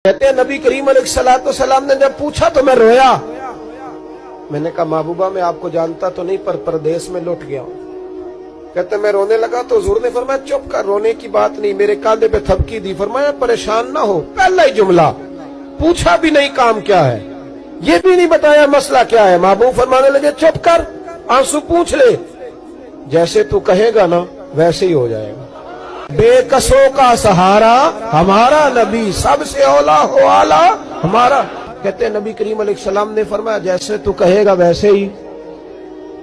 کہتے ہیں نبی کریم علیہ السلام نے جب پوچھا تو میں رویا. میں نے کہا محبوبہ میں آپ کو جانتا تو نہیں پر پردیس میں لوٹ گیا ہوں. کہتے ہیں میں رونے لگا تو حضور نے فرمایا چپ کر، رونے کی بات نہیں. میرے کاندھے پہ تھپکی دی، فرمایا پریشان نہ ہو. پہلا ہی جملہ پوچھا بھی نہیں کام کیا ہے، یہ بھی نہیں بتایا مسئلہ کیا ہے. محبوب فرمانے لگے چپ کر، آنسو پوچھ لے، جیسے تو کہے گا نا ویسے ہی ہو جائے گا. بے کسوں کا سہارا ہمارا نبی، سب سے اولا ہو آلہ ہمارا. کہتے ہیں نبی کریم علیہ السلام نے فرمایا جیسے تو کہے گا ویسے ہی.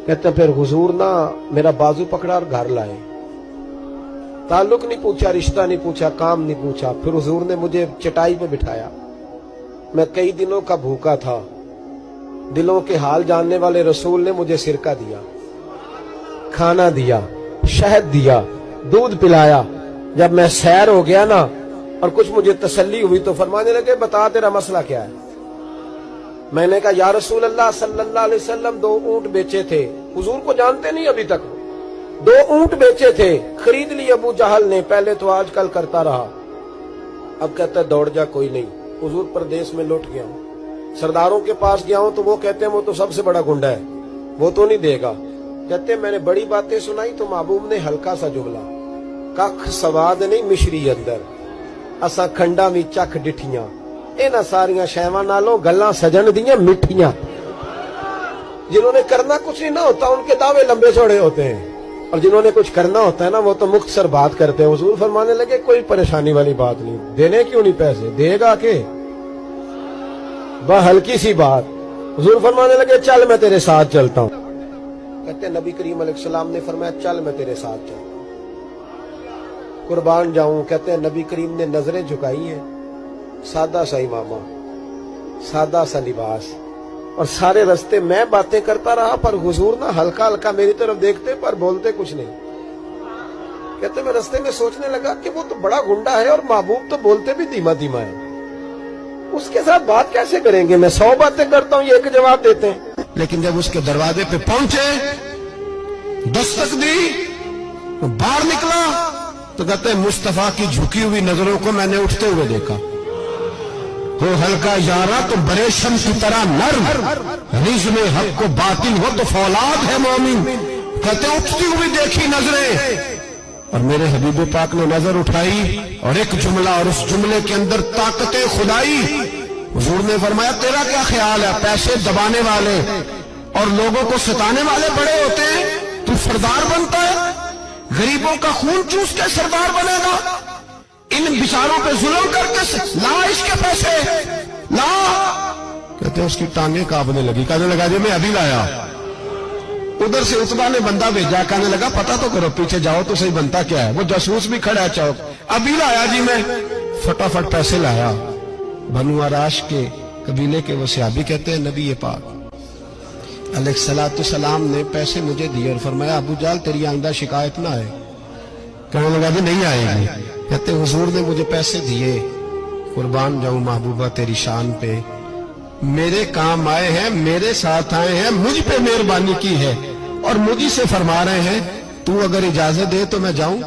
کہتے ہیں پھر حضور نا میرا بازو پکڑا اور گھر لائے. تعلق نہیں پوچھا، رشتہ نہیں پوچھا، کام نہیں پوچھا. پھر حضور نے مجھے چٹائی پہ بٹھایا. میں کئی دنوں کا بھوکا تھا. دلوں کے حال جاننے والے رسول نے مجھے سرکہ دیا، کھانا دیا، شہد دیا، دودھ پلایا. جب میں سیر ہو گیا نا اور کچھ مجھے تسلی ہوئی تو فرمانے لگے بتا تیرا مسئلہ کیا ہے. میں نے کہا یا رسول اللہ صلی اللہ علیہ وسلم 2 اونٹ بیچے تھے. حضور کو جانتے نہیں ابھی تک. 2 اونٹ بیچے تھے، خرید لی ابو جہل نے. پہلے تو آج کل کرتا رہا، اب کہتا ہے دوڑ جا کوئی نہیں. حضور پردیس میں لوٹ گیا ہوں. سرداروں کے پاس گیا ہوں تو وہ کہتے ہیں وہ تو سب سے بڑا گنڈا ہے، وہ تو نہیں دے گا. کہتے ہیں میں نے بڑی باتیں سنائی تو محبوب نے ہلکا سا جملہ، کخ سواد نہیں مشری اندر، اساں کھنڈا بھی چکھ ڈٹھیاں. انہاں ساریاں شیواں نالوں گلاں سجن دیاں مٹھیاں. جنہوں نے کرنا کچھ نہیں نہ ہوتا ان کے دعوے لمبے چوڑے ہوتے ہیں، اور جنہوں نے کچھ کرنا ہوتا ہے نا وہ تو مختصر بات کرتے ہیں. حضور فرمانے لگے کوئی پریشانی والی بات نہیں. دینے کیوں نہیں پیسے، دے گا کہ بس ہلکی سی بات. حضور فرمانے لگے چل میں تیرے ساتھ چلتا ہوں. کہتے ہیں نبی کریم علیہ السلام نے فرمایا چل میں تیرے ساتھ چلتا ہوں، قربان جاؤں. کہتے ہیں نبی کریم نے نظریں جھکائی ہیں، سادہ سا امامہ، سادہ سا لباس، اور سارے رستے میں باتیں کرتا رہا پر حضور نا ہلکا ہلکا میری طرف دیکھتے پر بولتے کچھ نہیں. کہتے میں رستے میں سوچنے لگا کہ وہ تو بڑا گنڈا ہے اور محبوب تو بولتے بھی دھیما دھیما ہے، اس کے ساتھ بات کیسے کریں گے. میں 100 باتیں کرتا ہوں، یہ ایک جواب دیتے ہیں. لیکن جب اس کے دروازے پہ پہنچے، دستک دی، باہر نکلا تو کہتے ہیں مصطفیٰ کی جھکی ہوئی نظروں کو میں نے اٹھتے ہوئے دیکھا. ہو ہلکا یارا تو بریشم کی طرح نرم، رزم حق کو باطل ہو تو فولاد ہے مومن. کہتے ہیں اٹھتی ہوئی دیکھی نظریں، اور میرے حبیب پاک نے نظر اٹھائی اور ایک جملہ، اور اس جملے کے اندر طاقت خدائی. حضور نے فرمایا تیرا کیا خیال ہے، پیسے دبانے والے اور لوگوں کو ستانے والے بڑے ہوتے ہیں، تو سردار بنتا ہے؟ غریبوں کا خون چوس کے سردار بنے گا؟ ان بیچاروں پہ ظلم کر کے لا اس کے پیسے لا. کہتے ہیں اس کی ٹانگیں کانپنے لگی. کہنے لگا جی میں ابھی لایا. ادھر سے عتبہ نے بندہ بھیجا، کہنے لگا پتا تو کرو، پیچھے جاؤ تو صحیح بنتا کیا ہے. وہ جاسوس بھی کھڑا ہے چوک. ابھی لایا جی میں، فٹافٹ پیسے لایا. بنو عراش کے قبیلے کے وہ صحابی کہتے ہیں نبی پاک علیہ السلام نے پیسے مجھے دیے اور فرمایا ابو جہل تیری آئندہ شکایت نہ آئے. کہنے لگا جی نہیں آئے گی. کہتے حضور نے مجھے پیسے دیے، قربان جاؤں محبوبہ تیری شان پہ، میرے کام آئے ہیں، میرے ساتھ آئے ہیں، مجھ پہ مہربانی کی ہے، اور مجھے سے فرما رہے ہیں تو اگر اجازت دے تو میں جاؤں.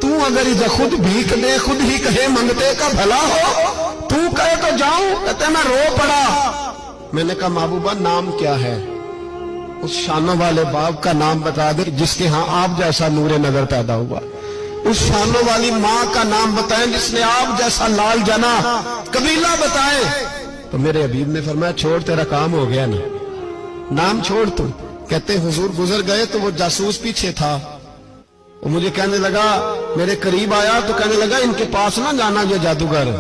تو اگر خود بھیک دے، خود ہی کہے منگتے کا بھلا ہو، تو کہے تو جاؤں. کہتے میں رو پڑا. میں نے کہا محبوبہ نام کیا ہے؟ اس شانوں والے باپ کا نام بتا دے جس کے ہاں آپ جیسا نور نظر پیدا ہوا. اس شانوں والی ماں کا نام بتائیں جس نے آپ جیسا لال جنا. قبیلہ بتائیں. تو میرے حبیب نے فرمایا چھوڑ تیرا کام ہو گیا نا، نام چھوڑ تو. کہتے حضور گزر گئے تو وہ جاسوس پیچھے تھا. وہ مجھے کہنے لگا، میرے قریب آیا تو کہنے لگا ان کے پاس نہ جانا، یہ جادوگر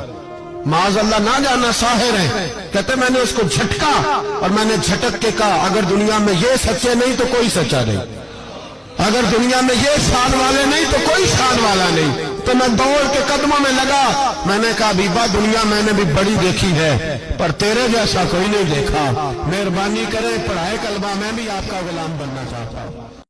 معاذ اللہ نہ جانا، ساحر ہے. کہتے میں نے اس کو جھٹکا اور میں نے جھٹک کے کہا اگر دنیا میں یہ سچے نہیں تو کوئی سچا نہیں، اگر دنیا میں یہ شان والے نہیں تو کوئی شان والا نہیں. تو میں دوڑ کے قدموں میں لگا. میں نے کہا بیبا دنیا میں نے بھی بڑی دیکھی ہے پر تیرے جیسا کوئی نہیں دیکھا. مہربانی کرے پڑھائے کلمہ، میں بھی آپ کا غلام بننا چاہتا ہوں.